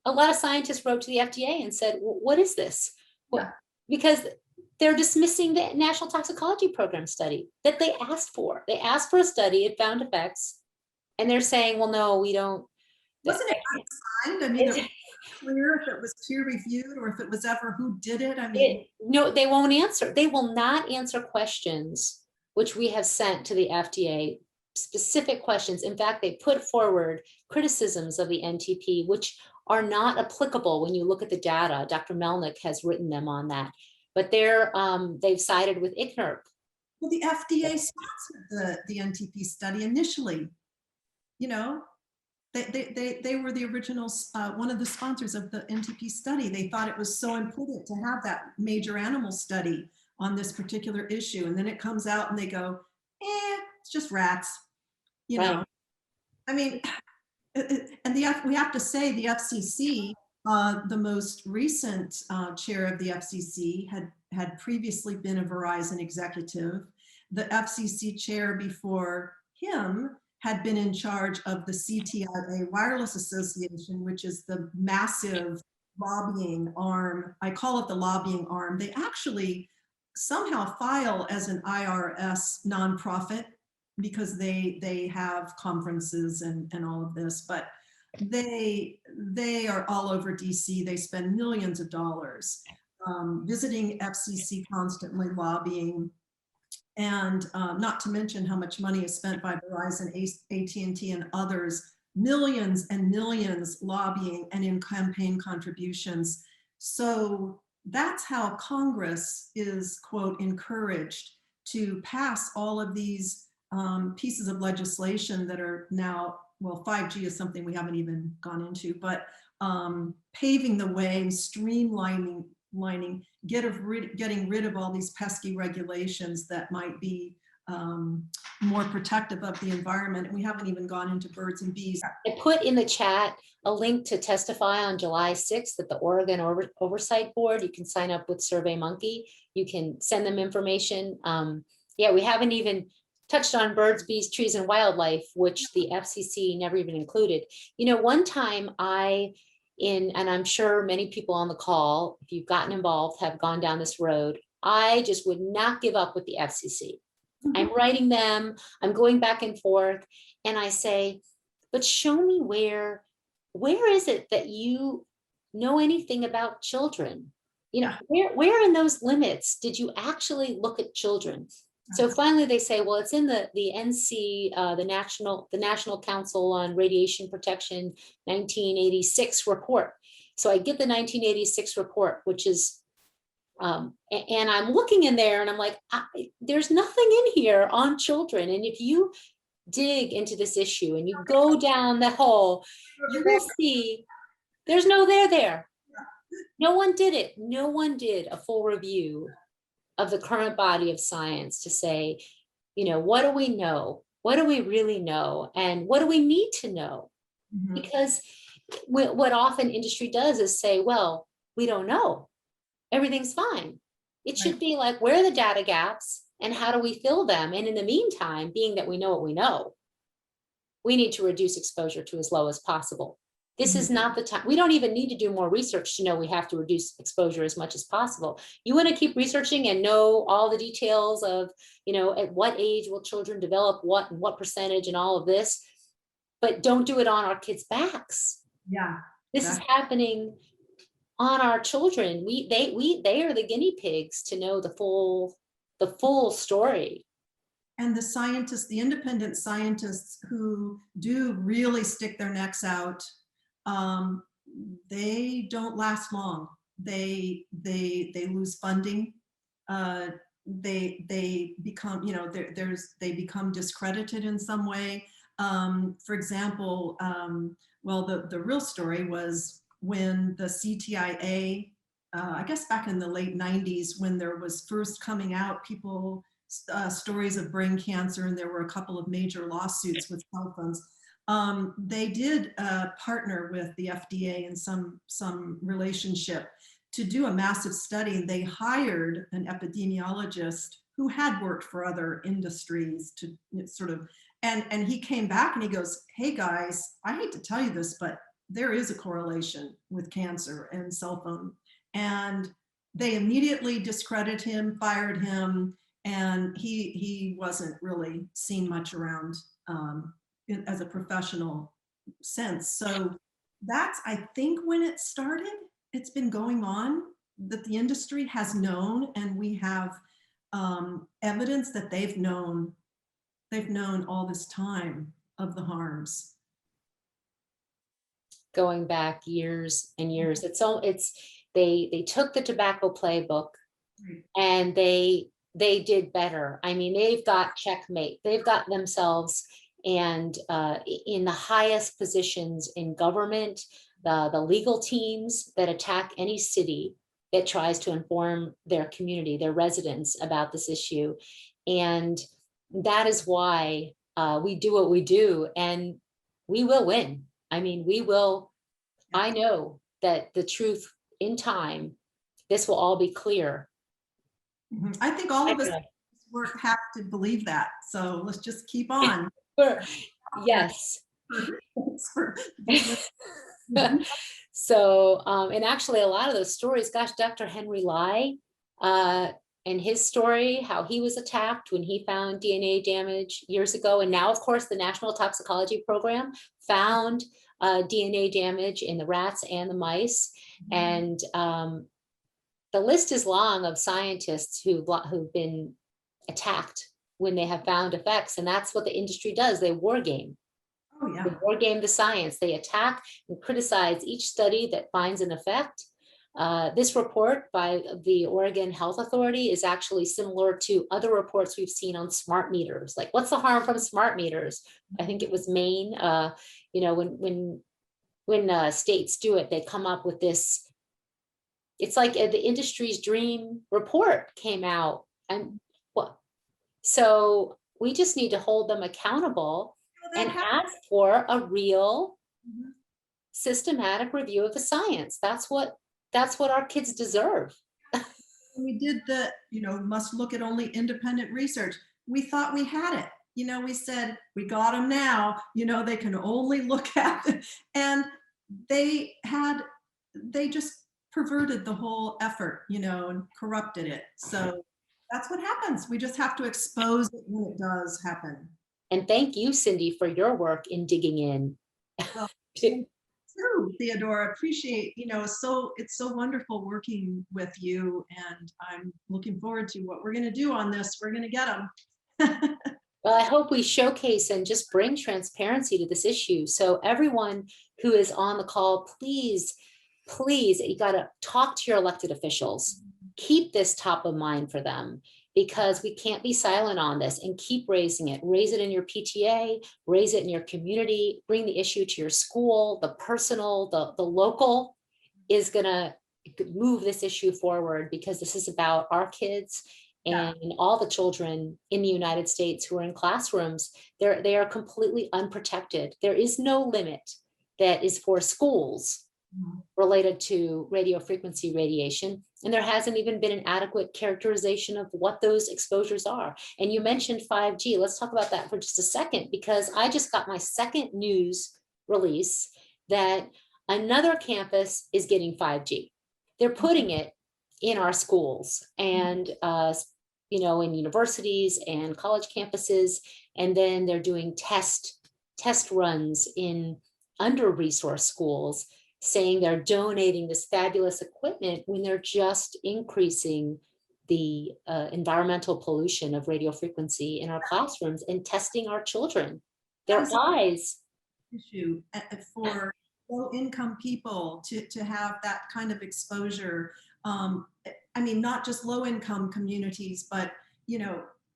a lot of scientists wrote to the FDA and said, what is this? Well, because they're dismissing the National Toxicology Program study that they asked for. They asked for a study, it found effects, and they're saying, well, no, we don't. Wasn't it unsigned? I mean, it was clear if it was peer reviewed or if it was ever who did it. I mean, no, they won't answer. They will not answer questions which we have sent to the FDA, specific questions. In fact, they put forward criticisms of the NTP, which are not applicable when you look at the data. Dr. Melnick has written them on that, but they've sided with ICNIRP. Well, the FDA sponsored the NTP study initially. You know, they were the original, one of the sponsors of the NTP study. They thought it was so important to have that major animal study on this particular issue. And then it comes out and they go, it's just rats, you know. I mean, and we have to say the FCC, the most recent chair of the FCC had previously been a Verizon executive. The FCC chair before him had been in charge of the CTIA Wireless Association, which is the massive lobbying arm. I call it the lobbying arm. They actually somehow file as an IRS nonprofit because they have conferences and all of this, but they are all over DC. They spend millions of dollars visiting FCC constantly, lobbying, and not to mention how much money is spent by Verizon, AT&T, and others, millions and millions lobbying and in campaign contributions. So that's how Congress is, quote, encouraged to pass all of these pieces of legislation that are now, well, 5G is something we haven't even gone into, but paving the way, streamlining, getting rid of all these pesky regulations that might be more protective of the environment. And we haven't even gone into birds and bees. I put in the chat a link to testify on July 6th at the Oregon Oversight Board. You can sign up with SurveyMonkey. You can send them information. Yeah, we haven't even touched on birds, bees, trees, and wildlife, which the FCC never even included. You know, one time and I'm sure many people on the call, if you've gotten involved, have gone down this road, I just would not give up with the FCC. I'm writing them, I'm going back and forth, and I say, but show me where is it that you know anything about children? You know, where in those limits did you actually look at children? So finally they say, well, it's in the NC, the National Council on Radiation Protection 1986 report. So I get the 1986 report, which is, and I'm looking in there and I'm like, there's nothing in here on children. And if you dig into this issue and you go down the hole, you will see there's no there. No one did it. No one did a full review of the current body of science to say, you know, what do we know? What do we really know? And what do we need to know? Mhm. Because what often industry does is say, well, we don't know. Everything's fine. It Right. should be like, where are the data gaps and how do we fill them? And in the meantime, being that we know what we know, we need to reduce exposure to as low as possible. This Mhm. is not the time. We don't even need to do more research to know we have to reduce exposure as much as possible. You want to keep researching and know all the details of, at what age will children develop what and what percentage and all of this, but don't do it on our kids' backs. Yeah. This is happening on our children. They are the guinea pigs to know the full story. And the scientists, the independent scientists who do really stick their necks out, um, they don't last long. They lose funding. Uh, they become, they become discredited in some way. For example, well, the real story was when the CTIA, I guess back in the late 90s, when there was first coming out stories of brain cancer, and there were a couple of major lawsuits with cell phones. They did partner with the FDA in some relationship to do a massive study. They hired an epidemiologist who had worked for other industries to sort of, and he came back and he goes, "Hey guys, I hate to tell you this, but there is a correlation with cancer and cell phone." And they immediately discredited him, fired him, and he wasn't really seen much around as a professional sense. So that's, I think, when it started. It's been going on, that the industry has known, and we have evidence that they've known all this time of the harms. Going back years and years. They took the tobacco playbook Right. and they did better. I mean, they've got checkmate. They've got themselves and in the highest positions in government, the legal teams that attack any city that tries to inform their community, their residents about this issue. And that is why we do what we do, and we will win. I mean, we will. Yeah. I know that the truth in time, this will all be clear. Mhm. I think all of us have to believe that. So let's just keep on. Yes. Thanks for being with me. So, and actually a lot of those stories, gosh, Dr. Henry Lai, and his story, how he was attacked when he found DNA damage years ago. And now, of course, the National Toxicology Program found DNA damage in the rats and the mice. And the list is long of scientists who've been attacked when they have found effects. And that's what the industry does. They war game. Oh yeah. They war game the science. They attack and criticize each study that finds an effect. This report by the Oregon Health Authority is actually similar to other reports we've seen on smart meters. Like, what's the harm from smart meters? I think it was Maine. When states do it, they come up with this. It's like the industry's dream report came out, and what? So we just need to hold them accountable and ask for a real systematic review of the science. That's what our kids deserve. We did the, must look at only independent research. We thought we had it. We said, we got them now, they can only look at it. And they just perverted the whole effort, and corrupted it. So that's what happens. We just have to expose it when it does happen. And thank you, Cindy, for your work in digging in. Well, too, Theodora. Appreciate, it's so wonderful working with you, and I'm looking forward to what we're going to do on this. We're going to get them. Well, I hope we showcase and just bring transparency to this issue. So everyone who is on the call, please, you got to talk to your elected officials. Keep this top of mind for them, because we can't be silent on this, and keep raising it. Raise it in your PTA, raise it in your community, bring the issue to your school. The personal, the local is going to move this issue forward, because this is about our kids Yeah. And all the children in the United States who are in classrooms, they are completely unprotected. There is no limit that is for schools Mhm. related to radio frequency radiation. And there hasn't even been an adequate characterization of what those exposures are. And you mentioned 5G. Let's talk about that for just a second, because I just got my second news release that another campus is getting 5G. They're putting it in our schools and, in universities and college campuses. And then they're doing test runs in under-resourced schools, saying they're donating this fabulous equipment when they're just increasing the environmental pollution of radio frequency in our classrooms and testing our children, That their is an eyes. issue for low-income people to have that kind of exposure. I mean, not just low-income communities, but,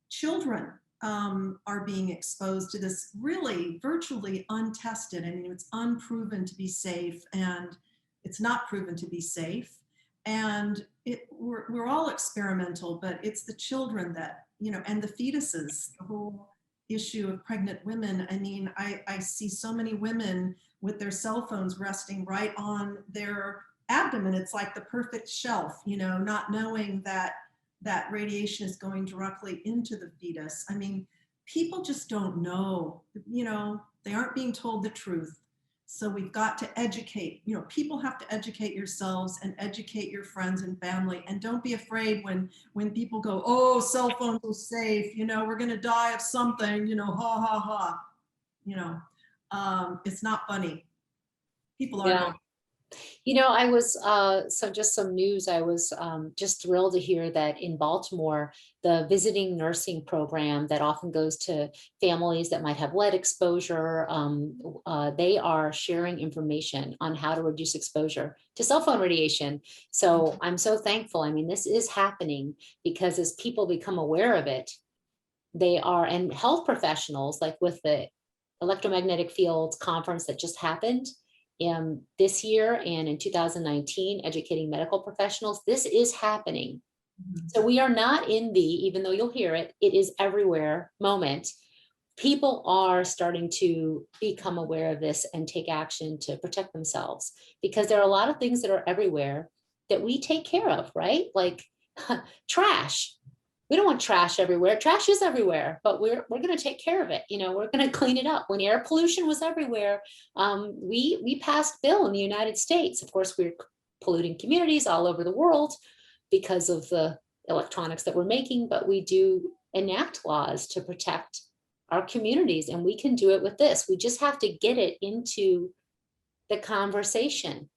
children are being exposed to this really virtually untested. I mean, it's unproven to be safe, and it's not proven to be safe. And we're all experimental, but it's the children that, and the fetuses, the whole issue of pregnant women. I mean, I see so many women with their cell phones resting right on their abdomen. It's like the perfect shelf, not knowing that radiation is going directly into the fetus. I mean, people just don't know, they aren't being told the truth. So we've got to educate, people have to educate yourselves and educate your friends and family. And don't be afraid when people go, oh, cell phones are safe, we're going to die of something, ha, ha, ha. It's not funny. People are Yeah. going. I was, so just some news, I was just thrilled to hear that in Baltimore, the visiting nursing program that often goes to families that might have lead exposure, they are sharing information on how to reduce exposure to cell phone radiation. So I'm so thankful. I mean, this is happening because as people become aware of it, they are, and health professionals, like with the electromagnetic fields conference that just happened this year and in 2019, educating medical professionals, this is happening. So we are not in the, even though you'll hear it, it is everywhere moment. People are starting to become aware of this and take action to protect themselves, because there are a lot of things that are everywhere that we take care of, right? Like trash. We don't want trash everywhere. Trash is everywhere, but we're going to take care of it. We're going to clean it up. When air pollution was everywhere, we passed a bill in the United States. Of course, we're polluting communities all over the world because of the electronics that we're making, but we do enact laws to protect our communities, and we can do it with this. We just have to get it into the conversation.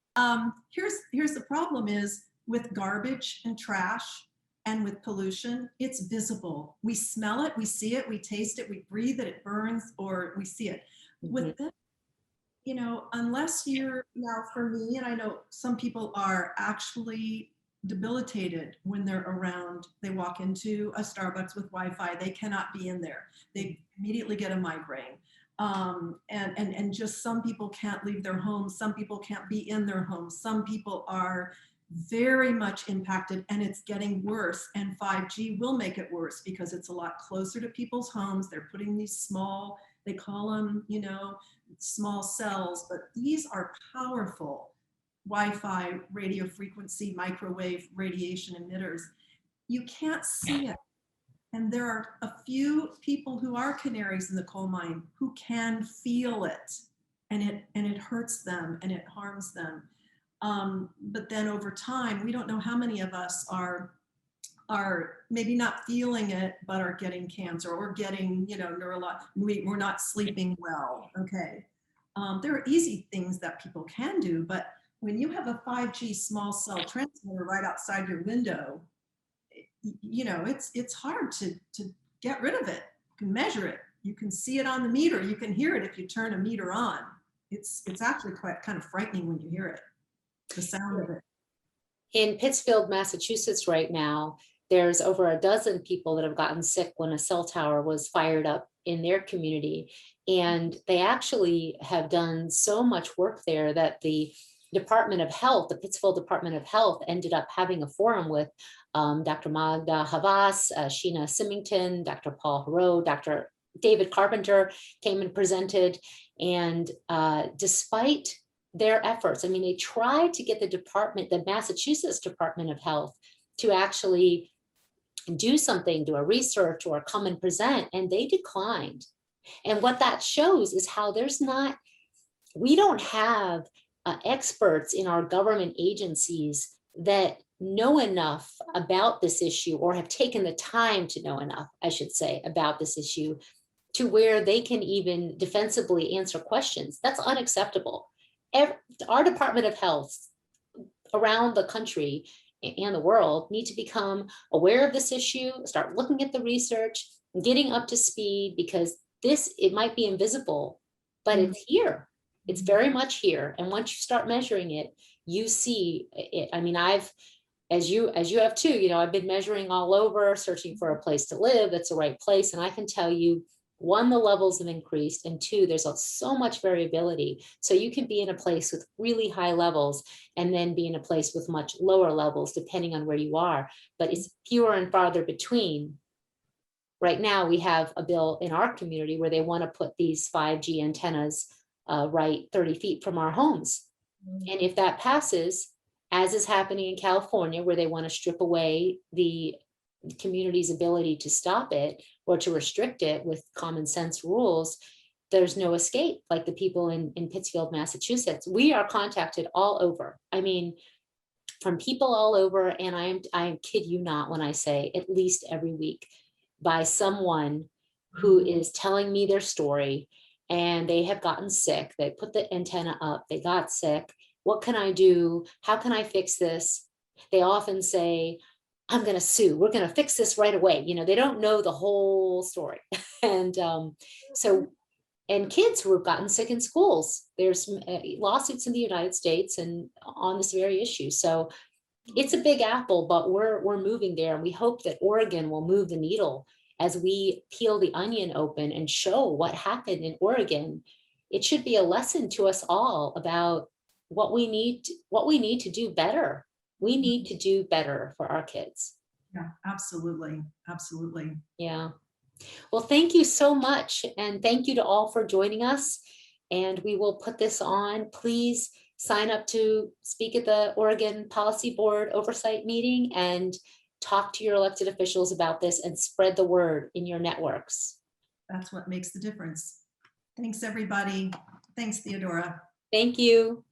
Here's the problem is with garbage and trash and with pollution, it's visible. We smell it, we see it, we taste it, we breathe it, it burns, or we see it. With this, unless you're, now for me, and I know some people are actually debilitated when they're around, they walk into a Starbucks with Wi-Fi, they cannot be in there. They immediately get a migraine. And just some people can't leave their homes. Some people can't be in their homes. Some people are very much impacted, and it's getting worse. And 5G will make it worse because it's a lot closer to people's homes. They're putting these small, they call them, small cells, but these are powerful Wi-Fi, radio frequency, microwave radiation emitters. You can't see it. And there are a few people who are canaries in the coal mine who can feel it, and it hurts them and it harms them. But then over time, we don't know how many of us are maybe not feeling it, but are getting cancer or getting, we're not sleeping well. Okay. There are easy things that people can do, but when you have a 5G small cell transmitter right outside your window, it's hard to get rid of it. You can measure it. You can see it on the meter. You can hear it if you turn a meter on. It's actually quite kind of frightening when you hear it, the sound of it. In Pittsfield, Massachusetts right now, there's over a dozen people that have gotten sick when a cell tower was fired up in their community. And they actually have done so much work there that the Department of Health, the Pittsfield Department of Health, ended up having a forum with Dr. Magda Havas, Sheena Symington, Dr. Paul Haro, Dr. David Carpenter came and presented. And despite their efforts, I mean, they tried to get the Massachusetts Department of Health to actually do something, do a research or come and present, and they declined. And what that shows is how we don't have experts in our government agencies that know enough about this issue, or have taken the time to know enough, I should say, about this issue to where they can even defensively answer questions. That's unacceptable. Our Department of Health around the country and the world need to become aware of this issue, start looking at the research, getting up to speed, because it might be invisible, but it's here. It's very much here. And once you start measuring it, you see it. I mean, as you have too, I've been measuring all over, searching for a place to live that's the right place. And I can tell you, one, the levels have increased, and two, there's so much variability. So you can be in a place with really high levels and then be in a place with much lower levels, depending on where you are, but it's fewer and farther between. Right now, we have a bill in our community where they want to put these 5G antennas right 30 feet from our homes. And if that passes, as is happening in California, where they want to strip away the community's ability to stop it or to restrict it with common sense rules, there's no escape. Like the people in Pittsfield, Massachusetts, we are contacted all over. I mean, from people all over, and I kid you not when I say at least every week, by someone who is telling me their story, and they have gotten sick. They put the antenna up, they got sick. What can I do? How can I fix this? They often say, I'm going to sue. We're going to fix this right away. They don't know the whole story. And and kids who have gotten sick in schools, there's lawsuits in the United States and on this very issue. So it's a big apple, but we're moving there. And we hope that Oregon will move the needle as we peel the onion open and show what happened in Oregon. It should be a lesson to us all about what we need to do better. We need to do better for our kids. Yeah, absolutely. Absolutely. Yeah. Well, thank you so much. And thank you to all for joining us. And we will put this on. Please sign up to speak at the Oregon Policy Board Oversight meeting and talk to your elected officials about this and spread the word in your networks. That's what makes the difference. Thanks, everybody. Thanks, Theodora. Thank you.